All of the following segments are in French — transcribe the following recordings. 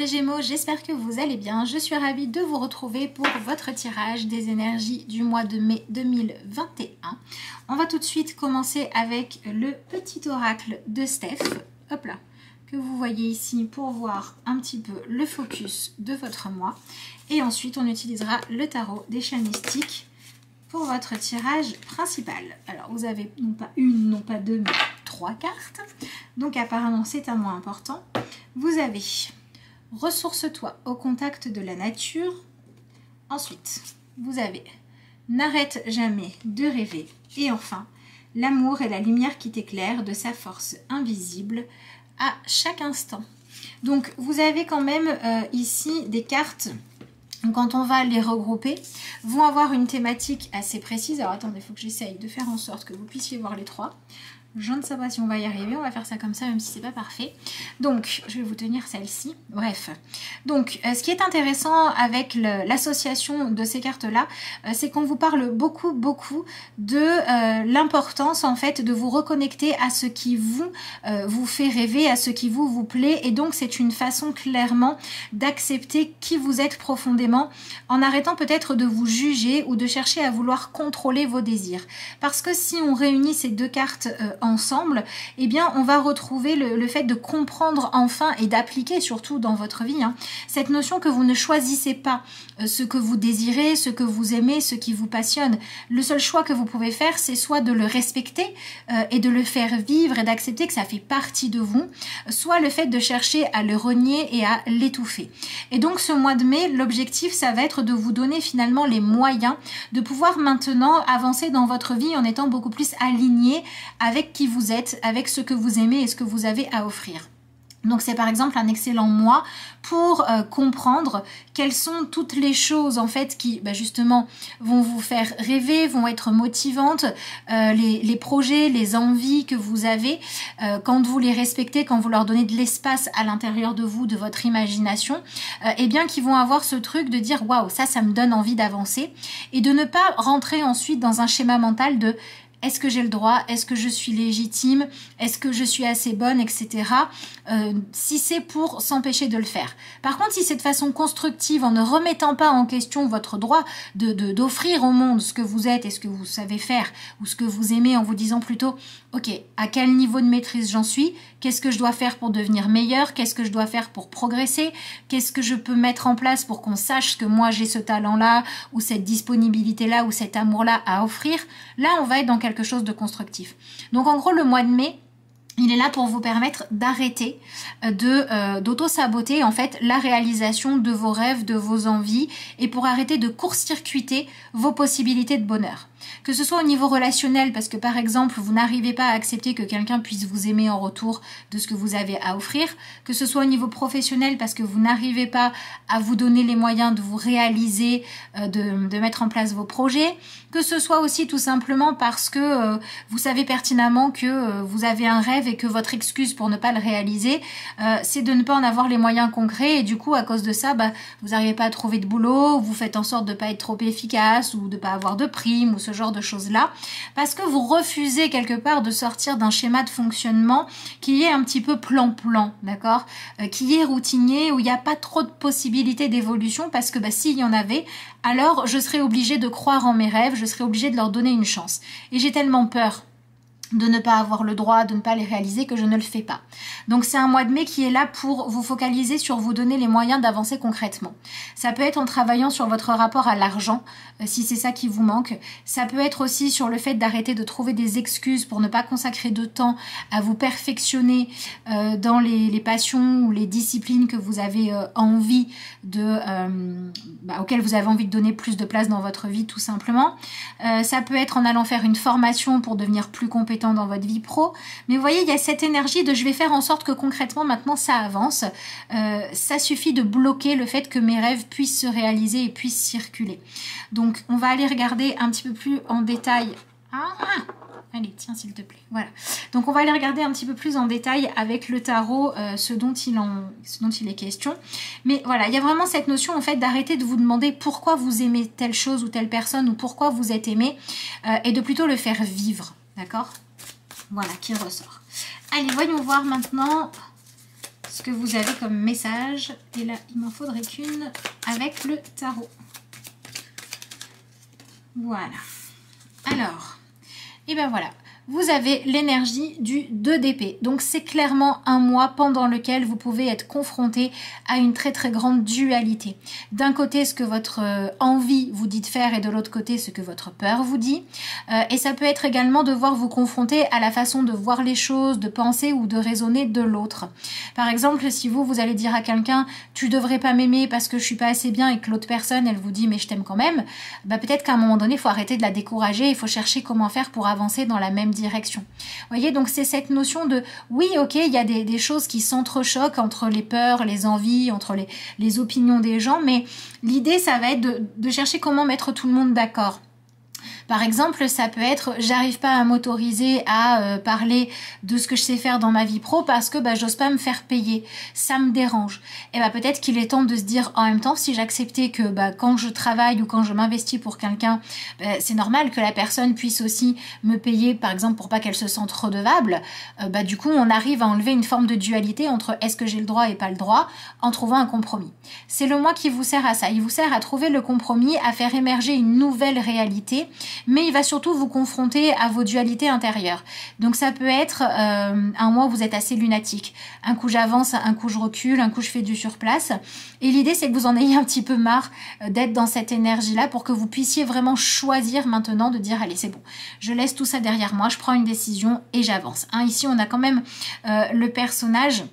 Gémeaux, j'espère que vous allez bien. Je suis ravie de vous retrouver pour votre tirage des énergies du mois de mai 2021. On va tout de suite commencer avec le petit oracle de Steph, hop là, que vous voyez ici pour voir un petit peu le focus de votre mois. Et ensuite, on utilisera le tarot des chats mystiques pour votre tirage principal. Alors, vous avez non pas une, non pas deux, mais 3 cartes. Donc, apparemment, c'est un mois important. Vous avez ressource-toi au contact de la nature. Ensuite, vous avez n'arrête jamais de rêver. Et enfin, l'amour est la lumière qui t'éclaire de sa force invisible à chaque instant. Donc, vous avez quand même ici des cartes. Quand on va les regrouper, vont avoir une thématique assez précise. Alors attendez, il faut que j'essaye de faire en sorte que vous puissiez voir les 3. Je ne sais pas si on va y arriver, on va faire ça comme ça, même si c'est pas parfait. Donc, je vais vous tenir celle-ci. Bref. Donc, ce qui est intéressant avec l'association de ces cartes-là, c'est qu'on vous parle beaucoup de l'importance, en fait, de vous reconnecter à ce qui vous fait rêver, à ce qui vous plaît. Et donc, c'est une façon clairement d'accepter qui vous êtes profondément, en arrêtant peut-être de vous juger ou de chercher à vouloir contrôler vos désirs. Parce que si on réunit ces deux cartes ensemble, eh bien on va retrouver le fait de comprendre enfin et d'appliquer surtout dans votre vie cette notion que vous ne choisissez pas ce que vous désirez, ce que vous aimez, ce qui vous passionne. Le seul choix que vous pouvez faire, c'est soit de le respecter et de le faire vivre et d'accepter que ça fait partie de vous, soit le fait de chercher à le renier et à l'étouffer. Et donc ce mois de mai, l'objectif, ça va être de vous donner finalement les moyens de pouvoir maintenant avancer dans votre vie en étant beaucoup plus aligné avec qui vous êtes, avec ce que vous aimez et ce que vous avez à offrir. Donc c'est par exemple un excellent mois pour comprendre quelles sont toutes les choses en fait qui justement vont vous faire rêver, vont être motivantes, les projets, les envies que vous avez, quand vous les respectez, quand vous leur donnez de l'espace à l'intérieur de vous, de votre imagination, et bien qui vont avoir ce truc de dire waouh, ça me donne envie d'avancer et de ne pas rentrer ensuite dans un schéma mental de est-ce que j'ai le droit? Est-ce que je suis légitime? Est-ce que je suis assez bonne? Etc. Si c'est pour s'empêcher de le faire. Par contre, si c'est de façon constructive, en ne remettant pas en question votre droit d'offrir au monde ce que vous êtes et ce que vous savez faire ou ce que vous aimez, en vous disant plutôt ok, à quel niveau de maîtrise j'en suis? Qu'est-ce que je dois faire pour devenir meilleur? Qu'est-ce que je dois faire pour progresser? Qu'est-ce que je peux mettre en place pour qu'on sache que moi j'ai ce talent-là ou cette disponibilité-là ou cet amour-là à offrir? Là, on va être dans quelque chose de constructif. Donc en gros, le mois de mai, il est là pour vous permettre d'arrêter d'auto-saboter en fait la réalisation de vos rêves, de vos envies et pour arrêter de court-circuiter vos possibilités de bonheur. Que ce soit au niveau relationnel, parce que par exemple, vous n'arrivez pas à accepter que quelqu'un puisse vous aimer en retour de ce que vous avez à offrir, que ce soit au niveau professionnel, parce que vous n'arrivez pas à vous donner les moyens de vous réaliser, de mettre en place vos projets, que ce soit aussi tout simplement parce que vous savez pertinemment que vous avez un rêve et que votre excuse pour ne pas le réaliser, c'est de ne pas en avoir les moyens concrets et du coup, à cause de ça, vous n'arrivez pas à trouver de boulot, vous faites en sorte de ne pas être trop efficace ou de ne pas avoir de prime ou ce genre de choses-là, parce que vous refusez quelque part de sortir d'un schéma de fonctionnement qui est un petit peu plan-plan, d'accord, qui est routinier, où il n'y a pas trop de possibilités d'évolution, parce que s'il y en avait, alors je serais obligée de croire en mes rêves, je serais obligée de leur donner une chance. Et j'ai tellement peur de ne pas avoir le droit, de ne pas les réaliser, que je ne le fais pas. Donc c'est un mois de mai qui est là pour vous focaliser sur vous donner les moyens d'avancer concrètement. Ça peut être en travaillant sur votre rapport à l'argent, si c'est ça qui vous manque. Ça peut être aussi sur le fait d'arrêter de trouver des excuses pour ne pas consacrer de temps à vous perfectionner dans les passions ou les disciplines que vous avez envie auxquelles vous avez envie de donner plus de place dans votre vie, tout simplement. Ça peut être en allant faire une formation pour devenir plus compétent dans votre vie pro, mais vous voyez, il y a cette énergie de je vais faire en sorte que concrètement maintenant ça avance. Ça suffit de bloquer le fait que mes rêves puissent se réaliser et puissent circuler. Donc on va aller regarder un petit peu plus en détail. Allez, tiens s'il te plaît. Voilà. Donc on va aller regarder un petit peu plus en détail avec le tarot ce dont il est question. Mais voilà, il y a vraiment cette notion en fait d'arrêter de vous demander pourquoi vous aimez telle chose ou telle personne ou pourquoi vous êtes aimé et de plutôt le faire vivre. D'accord ? Voilà, qui ressort. Allez, voyons voir maintenant ce que vous avez comme message. Et là, il m'en faudrait qu'une avec le tarot. Voilà. Alors, et ben voilà. Vous avez l'énergie du 2 d'épée. Donc c'est clairement un mois pendant lequel vous pouvez être confronté à une très très grande dualité. D'un côté ce que votre envie vous dit de faire et de l'autre côté ce que votre peur vous dit. Et ça peut être également devoir vous confronter à la façon de voir les choses, de penser ou de raisonner de l'autre. Par exemple, si vous allez dire à quelqu'un tu devrais pas m'aimer parce que je suis pas assez bien et que l'autre personne elle vous dit mais je t'aime quand même, bah peut-être qu'à un moment donné il faut arrêter de la décourager, il faut chercher comment faire pour avancer dans la même direction. Vous voyez, donc c'est cette notion de oui, ok, il y a des choses qui s'entrechoquent entre les peurs, les envies, entre les opinions des gens, mais l'idée ça va être de chercher comment mettre tout le monde d'accord. Par exemple, ça peut être j'arrive pas à m'autoriser à parler de ce que je sais faire dans ma vie pro parce que j'ose pas me faire payer, ça me dérange. Et peut-être qu'il est temps de se dire en même temps si j'acceptais que quand je travaille ou quand je m'investis pour quelqu'un, c'est normal que la personne puisse aussi me payer par exemple pour pas qu'elle se sente redevable. Du coup on arrive à enlever une forme de dualité entre est-ce que j'ai le droit et pas le droit en trouvant un compromis. C'est le mois qui vous sert à ça, il vous sert à trouver le compromis, à faire émerger une nouvelle réalité, mais il va surtout vous confronter à vos dualités intérieures. Donc ça peut être un mois où vous êtes assez lunatique. Un coup j'avance, un coup je recule, un coup je fais du surplace. Et l'idée c'est que vous en ayez un petit peu marre d'être dans cette énergie-là pour que vous puissiez vraiment choisir maintenant de dire allez c'est bon, je laisse tout ça derrière moi, je prends une décision et j'avance. Ici on a quand même le personnage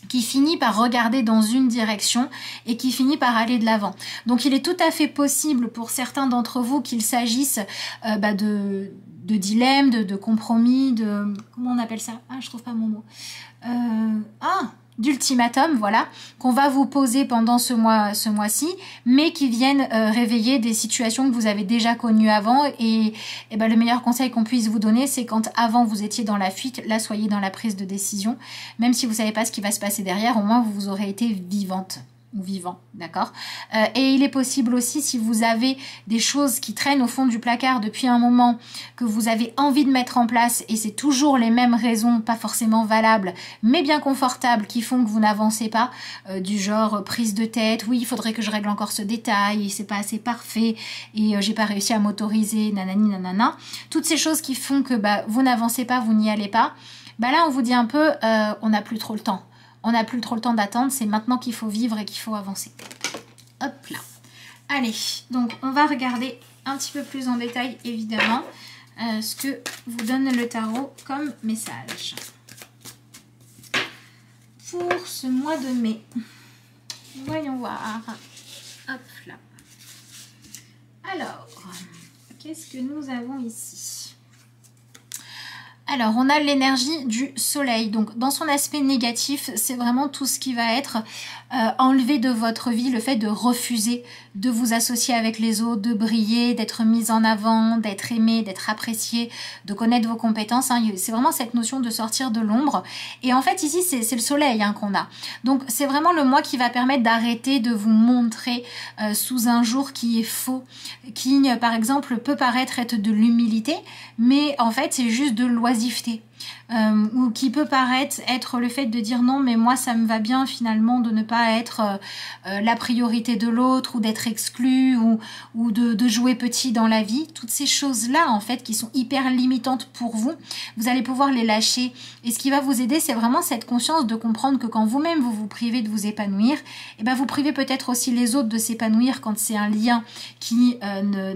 qui finit par regarder dans une direction et qui finit par aller de l'avant. Donc il est tout à fait possible pour certains d'entre vous qu'il s'agisse de dilemmes, de compromis, de... Comment on appelle ça? Ah, je trouve pas mon mot. D'ultimatum, voilà, qu'on va vous poser pendant ce mois-ci, mais qui viennent réveiller des situations que vous avez déjà connues avant. Et le meilleur conseil qu'on puisse vous donner, c'est quand avant vous étiez dans la fuite, là soyez dans la prise de décision. Même si vous savez pas ce qui va se passer derrière, au moins vous aurez été vivante. Ou vivant, d'accord. Et il est possible aussi, si vous avez des choses qui traînent au fond du placard depuis un moment, que vous avez envie de mettre en place, et c'est toujours les mêmes raisons, pas forcément valables, mais bien confortables, qui font que vous n'avancez pas, du genre prise de tête, oui, il faudrait que je règle encore ce détail, c'est pas assez parfait, et j'ai pas réussi à m'autoriser, nanani, nanana. Toutes ces choses qui font que vous n'avancez pas, vous n'y allez pas, là on vous dit un peu, on n'a plus trop le temps. On n'a plus trop le temps d'attendre, c'est maintenant qu'il faut vivre et qu'il faut avancer. Hop là. Allez, donc on va regarder un petit peu plus en détail, évidemment, ce que vous donne le tarot comme message. Pour ce mois de mai, voyons voir. Hop là. Alors, qu'est-ce que nous avons ici ? Alors, on a l'énergie du soleil. Donc, dans son aspect négatif, c'est vraiment tout ce qui va être enlevé de votre vie, le fait de refuser de vous associer avec les autres, de briller, d'être mise en avant, d'être aimé, d'être apprécié, de connaître vos compétences. C'est vraiment cette notion de sortir de l'ombre. Et en fait, ici, c'est le soleil qu'on a. Donc, c'est vraiment le mois qui va permettre d'arrêter de vous montrer sous un jour qui est faux, qui, par exemple, peut paraître être de l'humilité, mais en fait, c'est juste de l'oisiveté. Ou qui peut paraître être le fait de dire non mais moi ça me va bien finalement de ne pas être la priorité de l'autre ou d'être exclu ou de jouer petit dans la vie. Toutes ces choses là en fait qui sont hyper limitantes pour vous, vous allez pouvoir les lâcher, et ce qui va vous aider c'est vraiment cette conscience de comprendre que quand vous-même vous vous privez de vous épanouir, et vous privez peut-être aussi les autres de s'épanouir quand c'est un lien qui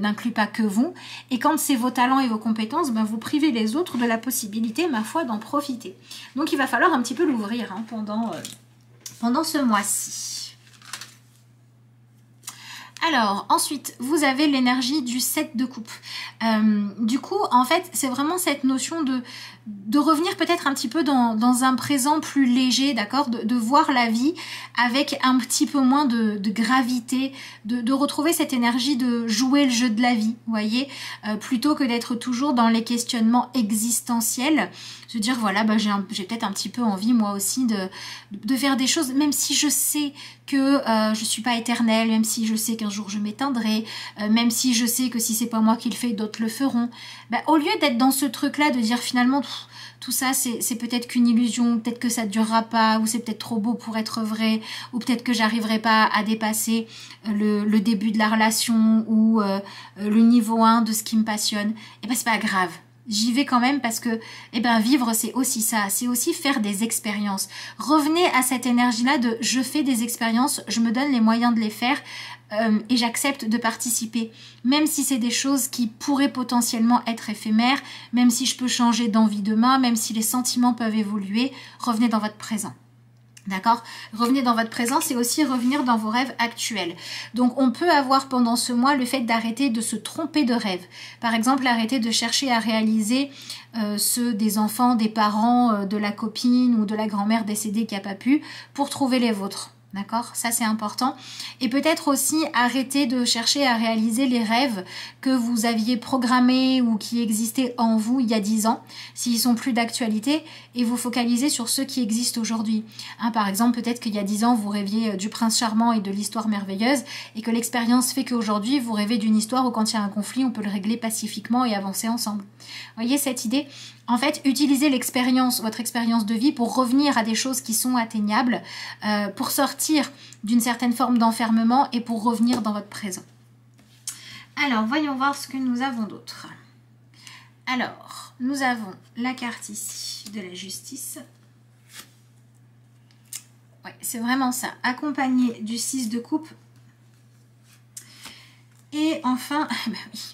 n'inclut pas que vous, et quand c'est vos talents et vos compétences, vous privez les autres de la possibilité ma foi d'en profiter. Donc il va falloir un petit peu l'ouvrir pendant ce mois-ci. Alors ensuite vous avez l'énergie du 7 de coupe. Du coup en fait c'est vraiment cette notion de revenir peut-être un petit peu dans un présent plus léger, d'accord, de voir la vie avec un petit peu moins de gravité, de retrouver cette énergie de jouer le jeu de la vie, vous voyez, plutôt que d'être toujours dans les questionnements existentiels, se dire voilà j'ai peut-être un petit peu envie moi aussi de faire des choses, même si je sais que je suis pas éternelle, même si je sais qu'un pire jour je m'éteindrai, même si je sais que si c'est pas moi qui le fais, d'autres le feront. Bah, au lieu d'être dans ce truc-là, de dire finalement tout ça c'est peut-être qu'une illusion, peut-être que ça ne durera pas, ou c'est peut-être trop beau pour être vrai, ou peut-être que j'arriverai pas à dépasser le début de la relation ou le niveau 1 de ce qui me passionne, et ben c'est pas grave. J'y vais quand même parce que vivre c'est aussi ça, c'est aussi faire des expériences. Revenez à cette énergie-là de je fais des expériences, je me donne les moyens de les faire et j'accepte de participer. Même si c'est des choses qui pourraient potentiellement être éphémères, même si je peux changer d'envie demain, même si les sentiments peuvent évoluer, revenez dans votre présent. D'accord? Revenez dans votre présent, c'est aussi revenir dans vos rêves actuels. Donc on peut avoir pendant ce mois le fait d'arrêter de se tromper de rêve. Par exemple, arrêter de chercher à réaliser ceux des enfants, des parents, de la copine ou de la grand-mère décédée qui n'a pas pu pour trouver les vôtres. D'accord? Ça, c'est important. Et peut-être aussi arrêter de chercher à réaliser les rêves que vous aviez programmés ou qui existaient en vous il y a 10 ans, s'ils sont plus d'actualité, et vous focaliser sur ceux qui existent aujourd'hui. Hein, par exemple, peut-être qu'il y a 10 ans, vous rêviez du prince charmant et de l'histoire merveilleuse, et que l'expérience fait qu'aujourd'hui, vous rêvez d'une histoire où quand il y a un conflit, on peut le régler pacifiquement et avancer ensemble. Vous voyez cette idée? En fait, utilisez l'expérience, votre expérience de vie pour revenir à des choses qui sont atteignables, pour sortir d'une certaine forme d'enfermement et pour revenir dans votre présent. Alors, voyons voir ce que nous avons d'autre. Alors, nous avons la carte ici de la justice. Ouais, c'est vraiment ça. Accompagné du 6 de coupe. Et enfin,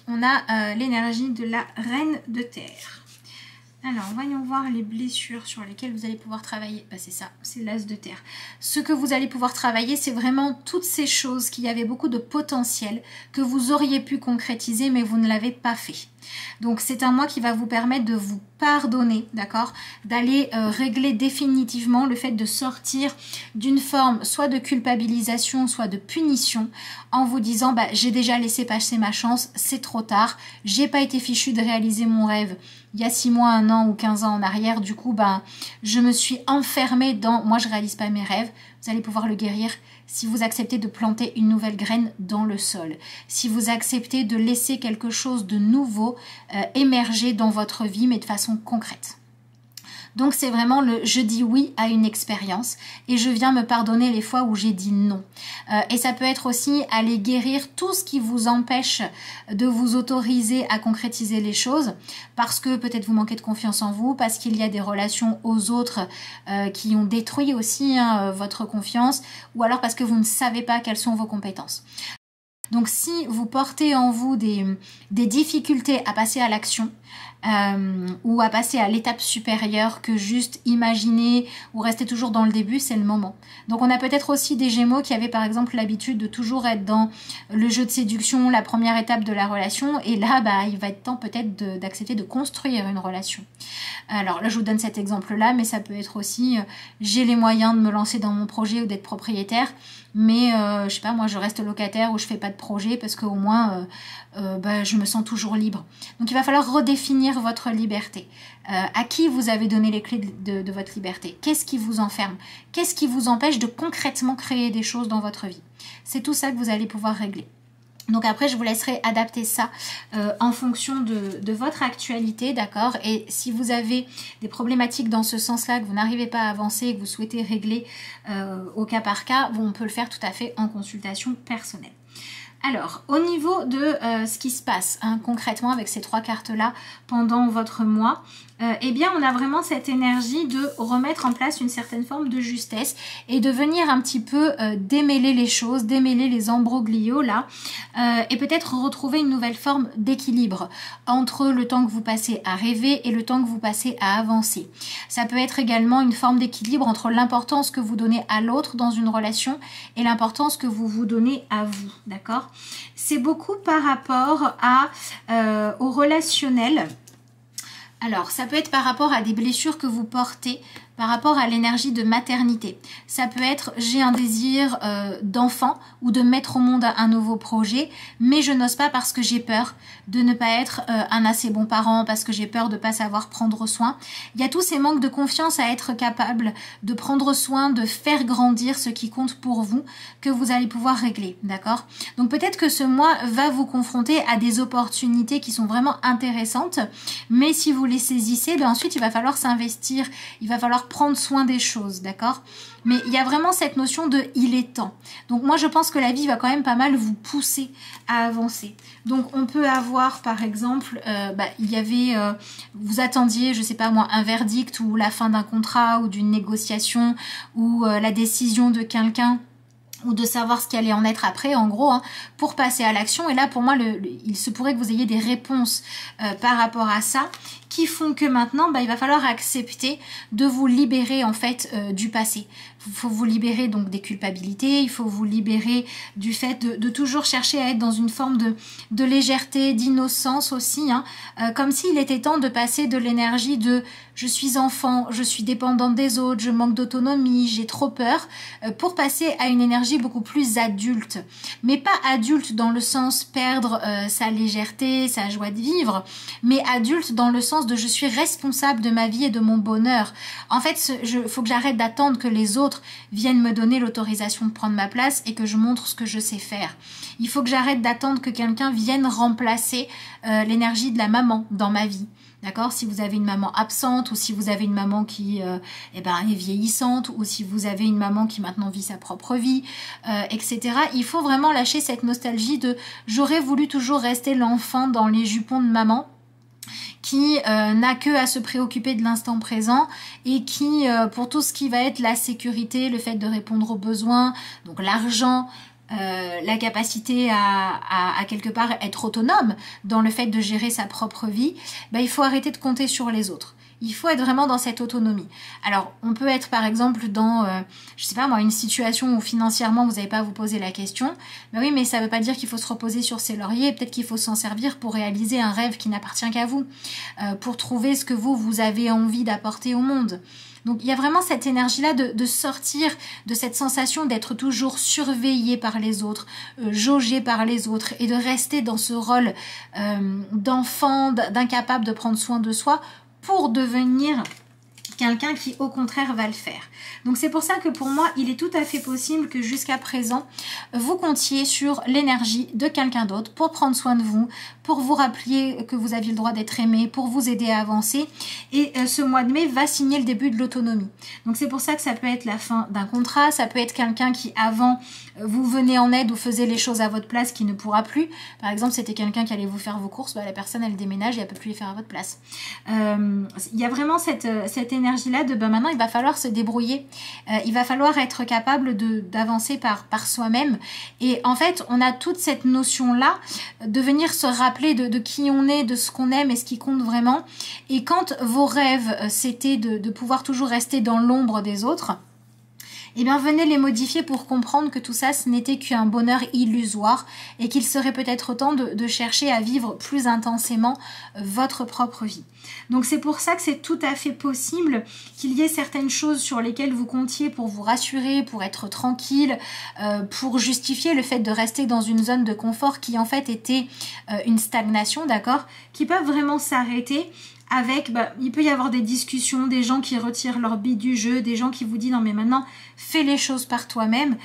on a l'énergie de la reine de terre. Alors, voyons voir les blessures sur lesquelles vous allez pouvoir travailler. Bah, c'est ça, c'est l'as de terre. Ce que vous allez pouvoir travailler, c'est vraiment toutes ces choses qui avaient beaucoup de potentiel, que vous auriez pu concrétiser, mais vous ne l'avez pas fait. Donc, c'est un mois qui va vous permettre de vous pardonner, d'accord? D'aller régler définitivement le fait de sortir d'une forme soit de culpabilisation, soit de punition, en vous disant, bah, j'ai déjà laissé passer ma chance, c'est trop tard, j'ai pas été fichu de réaliser mon rêve il y a 6 mois, 1 an ou 15 ans en arrière, du coup, ben, je me suis enfermée dans « moi, je réalise pas mes rêves ». Vous allez pouvoir le guérir si vous acceptez de planter une nouvelle graine dans le sol. Si vous acceptez de laisser quelque chose de nouveau émerger dans votre vie, mais de façon concrète. Donc c'est vraiment le je dis oui à une expérience et je viens me pardonner les fois où j'ai dit non. Et ça peut être aussi aller guérir tout ce qui vous empêche de vous autoriser à concrétiser les choses parce que peut-être vous manquez de confiance en vous, parce qu'il y a des relations aux autres qui ont détruit aussi votre confiance, ou alors parce que vous ne savez pas quelles sont vos compétences. Donc si vous portez en vous des difficultés à passer à l'action ou à passer à l'étape supérieure que juste imaginer ou rester toujours dans le début, c'est le moment. Donc on a peut-être aussi des Gémeaux qui avaient par exemple l'habitude de toujours être dans le jeu de séduction, la première étape de la relation, et là bah, il va être temps peut-être d'accepter de construire une relation. Alors là je vous donne cet exemple-là, mais ça peut être aussi j'ai les moyens de me lancer dans mon projet ou d'être propriétaire, mais je sais pas, moi je reste locataire ou je fais pas de projet parce qu'au moins bah, je me sens toujours libre. Donc il va falloir redéfinir votre liberté. À qui vous avez donné les clés de votre liberté? Qu'est-ce qui vous enferme? Qu'est-ce qui vous empêche de concrètement créer des choses dans votre vie? C'est tout ça que vous allez pouvoir régler. Donc après, je vous laisserai adapter ça en fonction de votre actualité, d'accord? Et si vous avez des problématiques dans ce sens-là, que vous n'arrivez pas à avancer, que vous souhaitez régler au cas par cas, on peut le faire tout à fait en consultation personnelle. Alors, au niveau de ce qui se passe concrètement avec ces 3 cartes-là pendant votre mois, eh bien, on a vraiment cette énergie de remettre en place une certaine forme de justesse et de venir un petit peu démêler les choses, démêler les embroglios là, et peut-être retrouver une nouvelle forme d'équilibre entre le temps que vous passez à rêver et le temps que vous passez à avancer. Ça peut être également une forme d'équilibre entre l'importance que vous donnez à l'autre dans une relation et l'importance que vous vous donnez à vous, d'accord? C'est beaucoup par rapport au relationnel. Alors, ça peut être par rapport à des blessures que vous portez par rapport à l'énergie de maternité. Ça peut être j'ai un désir d'enfant ou de mettre au monde un nouveau projet, mais je n'ose pas parce que j'ai peur de ne pas être un assez bon parent, parce que j'ai peur de ne pas savoir prendre soin. Il y a tous ces manques de confiance à être capable de prendre soin, de faire grandir ce qui compte pour vous, que vous allez pouvoir régler, d'accord? Donc peut-être que ce mois va vous confronter à des opportunités qui sont vraiment intéressantes, mais si vous les saisissez, ben ensuite il va falloir s'investir, il va falloir prendre soin des choses, d'accord? Mais il y a vraiment cette notion de il est temps. Donc moi je pense que la vie va quand même pas mal vous pousser à avancer. Donc on peut avoir par exemple, il y avait, vous attendiez, je sais pas moi, un verdict ou la fin d'un contrat ou d'une négociation ou la décision de quelqu'un, ou de savoir ce qui allait en être après, en gros, hein, pour passer à l'action. Et là, pour moi, il se pourrait que vous ayez des réponses par rapport à ça, qui font que maintenant, il va falloir accepter de vous libérer en fait du passé. Il faut vous libérer donc des culpabilités, il faut vous libérer du fait de toujours chercher à être dans une forme de légèreté, d'innocence aussi, hein, comme s'il était temps de passer de l'énergie de je suis enfant, je suis dépendante des autres, je manque d'autonomie, j'ai trop peur, pour passer à une énergie beaucoup plus adulte. Mais pas adulte dans le sens perdre sa légèreté, sa joie de vivre, mais adulte dans le sens de je suis responsable de ma vie et de mon bonheur. En fait, faut que j'arrête d'attendre que les autres viennent me donner l'autorisation de prendre ma place et que je montre ce que je sais faire. Il faut que j'arrête d'attendre que quelqu'un vienne remplacer l'énergie de la maman dans ma vie. D'accord? Si vous avez une maman absente ou si vous avez une maman qui est vieillissante ou si vous avez une maman qui maintenant vit sa propre vie, etc. Il faut vraiment lâcher cette nostalgie de j'aurais voulu toujours rester l'enfant dans les jupons de maman qui n'a que à se préoccuper de l'instant présent et qui, pour tout ce qui va être la sécurité, le fait de répondre aux besoins, donc l'argent, la capacité à quelque part être autonome dans le fait de gérer sa propre vie, il faut arrêter de compter sur les autres. Il faut être vraiment dans cette autonomie. Alors, on peut être par exemple dans, je sais pas moi, une situation où financièrement vous n'avez pas à vous poser la question. Mais oui, mais ça ne veut pas dire qu'il faut se reposer sur ses lauriers. Peut-être qu'il faut s'en servir pour réaliser un rêve qui n'appartient qu'à vous, pour trouver ce que vous avez envie d'apporter au monde. Donc il y a vraiment cette énergie-là de sortir de cette sensation d'être toujours surveillé par les autres, jaugé par les autres et de rester dans ce rôle d'enfant, d'incapable de prendre soin de soi pour devenir quelqu'un qui au contraire va le faire. Donc c'est pour ça que pour moi il est tout à fait possible que jusqu'à présent vous comptiez sur l'énergie de quelqu'un d'autre pour prendre soin de vous, pour vous rappeler que vous aviez le droit d'être aimé, pour vous aider à avancer. Et ce mois de mai va signer le début de l'autonomie. Donc c'est pour ça que ça peut être la fin d'un contrat, ça peut être quelqu'un qui avant vous venait en aide ou faisait les choses à votre place qui ne pourra plus. Par exemple, c'était quelqu'un qui allait vous faire vos courses, la personne elle déménage et elle peut plus les faire à votre place. Il y a vraiment cette énergie-là de maintenant il va falloir se débrouiller, il va falloir être capable d'avancer par soi-même. Et en fait, on a toute cette notion-là de venir se rappeler de qui on est, de ce qu'on aime et ce qui compte vraiment. Et quand vos rêves, c'était de pouvoir toujours rester dans l'ombre des autres, eh bien venez les modifier pour comprendre que tout ça ce n'était qu'un bonheur illusoire et qu'il serait peut-être temps de chercher à vivre plus intensément votre propre vie. Donc c'est pour ça que c'est tout à fait possible qu'il y ait certaines choses sur lesquelles vous comptiez pour vous rassurer, pour être tranquille, pour justifier le fait de rester dans une zone de confort qui en fait était une stagnation, d'accord, qui peuvent vraiment s'arrêter. Avec, il peut y avoir des discussions, des gens qui retirent leur bille du jeu, des gens qui vous disent non mais maintenant fais les choses par toi-même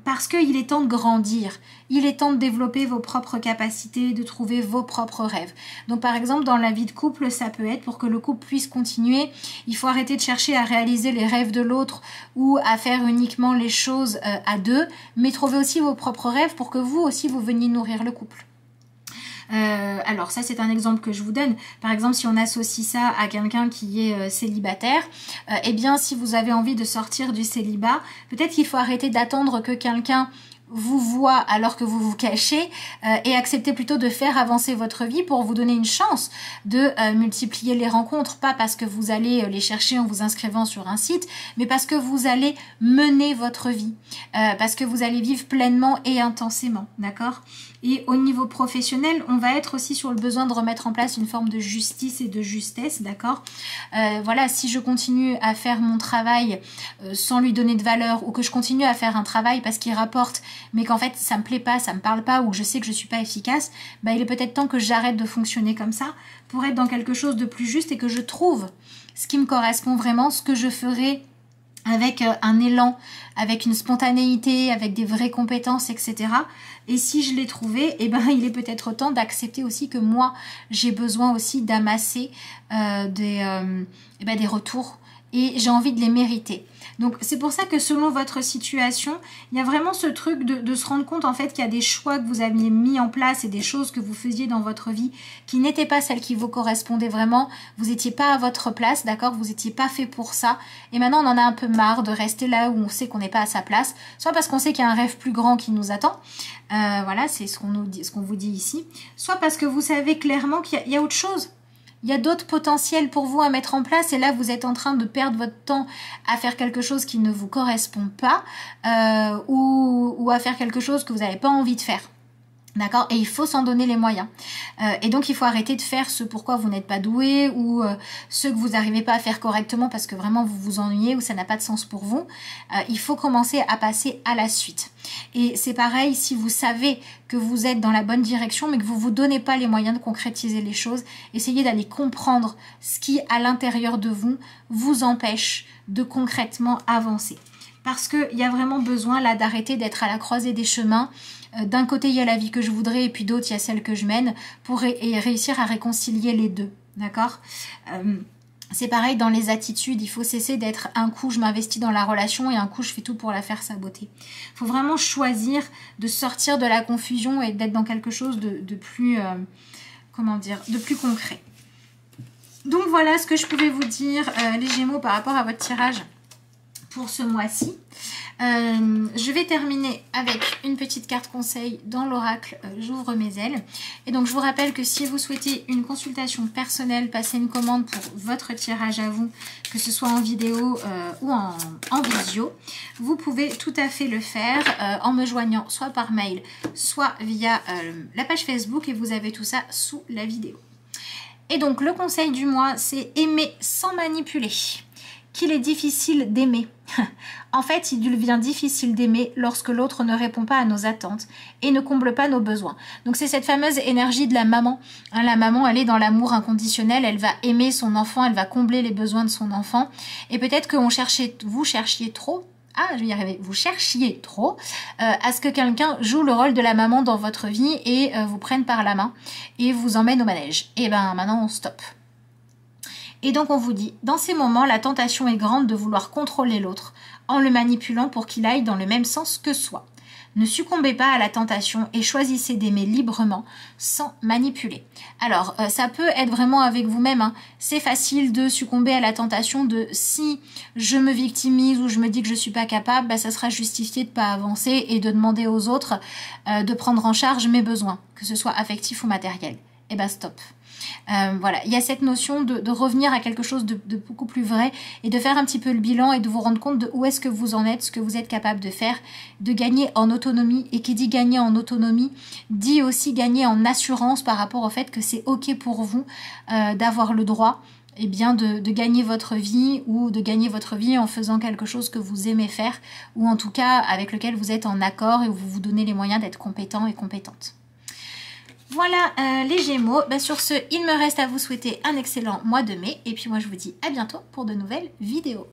parce qu'il est temps de grandir, il est temps de développer vos propres capacités, de trouver vos propres rêves. Donc par exemple dans la vie de couple ça peut être pour que le couple puisse continuer, il faut arrêter de chercher à réaliser les rêves de l'autre ou à faire uniquement les choses à deux, mais trouver aussi vos propres rêves pour que vous aussi vous veniez nourrir le couple. Alors ça c'est un exemple que je vous donne. Par exemple si on associe ça à quelqu'un qui est célibataire, eh bien si vous avez envie de sortir du célibat, peut-être qu'il faut arrêter d'attendre que quelqu'un vous voit alors que vous vous cachez et acceptez plutôt de faire avancer votre vie pour vous donner une chance de multiplier les rencontres, pas parce que vous allez les chercher en vous inscrivant sur un site, mais parce que vous allez mener votre vie, parce que vous allez vivre pleinement et intensément, d'accord? Et au niveau professionnel, on va être aussi sur le besoin de remettre en place une forme de justice et de justesse, d'accord? Voilà, si je continue à faire mon travail sans lui donner de valeur, ou que je continue à faire un travail parce qu'il rapporte, mais qu'en fait ça me plaît pas, ça me parle pas, ou que je sais que je suis pas efficace, bah il est peut-être temps que j'arrête de fonctionner comme ça pour être dans quelque chose de plus juste et que je trouve ce qui me correspond vraiment, ce que je ferai avec un élan, avec une spontanéité, avec des vraies compétences, etc. Et si je l'ai trouvé, eh ben, il est peut-être temps d'accepter aussi que moi, j'ai besoin aussi d'amasser des retours et j'ai envie de les mériter. Donc c'est pour ça que selon votre situation, il y a vraiment ce truc de se rendre compte en fait qu'il y a des choix que vous aviez mis en place et des choses que vous faisiez dans votre vie qui n'étaient pas celles qui vous correspondaient vraiment. Vous n'étiez pas à votre place, d'accord? Vous n'étiez pas fait pour ça. Et maintenant on en a un peu marre de rester là où on sait qu'on n'est pas à sa place, soit parce qu'on sait qu'il y a un rêve plus grand qui nous attend. Voilà, c'est ce qu'on vous dit ici. Soit parce que vous savez clairement qu'il y a autre chose. Il y a d'autres potentiels pour vous à mettre en place et là vous êtes en train de perdre votre temps à faire quelque chose qui ne vous correspond pas ou à faire quelque chose que vous n'avez pas envie de faire. D'accord? Et il faut s'en donner les moyens. Et donc, il faut arrêter de faire ce pourquoi vous n'êtes pas doué ou ce que vous n'arrivez pas à faire correctement parce que vraiment vous vous ennuyez ou ça n'a pas de sens pour vous. Il faut commencer à passer à la suite. Et c'est pareil, si vous savez que vous êtes dans la bonne direction mais que vous ne vous donnez pas les moyens de concrétiser les choses, essayez d'aller comprendre ce qui, à l'intérieur de vous empêche de concrètement avancer. Parce qu'il y a vraiment besoin là d'arrêter d'être à la croisée des chemins. D'un côté, il y a la vie que je voudrais et puis d'autre, il y a celle que je mène pour réussir à réconcilier les deux. D'accord? C'est pareil dans les attitudes. Il faut cesser d'être un coup, je m'investis dans la relation et un coup, je fais tout pour la faire saboter. Il faut vraiment choisir de sortir de la confusion et d'être dans quelque chose de plus, de plus concret. Donc voilà ce que je pouvais vous dire, les Gémeaux, par rapport à votre tirage pour ce mois-ci. Je vais terminer avec une petite carte conseil dans l'oracle J'ouvre mes ailes. Et donc je vous rappelle que si vous souhaitez une consultation personnelle, passer une commande pour votre tirage à vous, que ce soit en vidéo ou en visio, vous pouvez tout à fait le faire en me joignant soit par mail, soit via la page Facebook et vous avez tout ça sous la vidéo. Et donc le conseil du mois, c'est aimer sans manipuler. Qu'il est difficile d'aimer. En fait, il devient difficile d'aimer lorsque l'autre ne répond pas à nos attentes et ne comble pas nos besoins. Donc c'est cette fameuse énergie de la maman. Hein, la maman, elle est dans l'amour inconditionnel, elle va aimer son enfant, elle va combler les besoins de son enfant. Et peut-être que vous cherchiez trop, je vais y arriver, vous cherchiez trop à ce que quelqu'un joue le rôle de la maman dans votre vie et vous prenne par la main et vous emmène au manège. Et ben maintenant on stoppe. Et donc on vous dit, dans ces moments, la tentation est grande de vouloir contrôler l'autre en le manipulant pour qu'il aille dans le même sens que soi. Ne succombez pas à la tentation et choisissez d'aimer librement sans manipuler. Alors, ça peut être vraiment avec vous-même. Hein. C'est facile de succomber à la tentation de si je me victimise ou je me dis que je suis pas capable, bah, ça sera justifié de pas avancer et de demander aux autres de prendre en charge mes besoins, que ce soit affectif ou matériel. Et ben stop. Voilà, il y a cette notion de revenir à quelque chose de beaucoup plus vrai et de faire un petit peu le bilan et de vous rendre compte de où est-ce que vous en êtes, ce que vous êtes capable de faire, de gagner en autonomie. Et qui dit gagner en autonomie, dit aussi gagner en assurance par rapport au fait que c'est ok pour vous d'avoir le droit de gagner votre vie ou de gagner votre vie en faisant quelque chose que vous aimez faire ou en tout cas avec lequel vous êtes en accord et où vous vous donnez les moyens d'être compétent et compétente. Voilà les Gémeaux, sur ce, il me reste à vous souhaiter un excellent mois de mai et puis moi je vous dis à bientôt pour de nouvelles vidéos.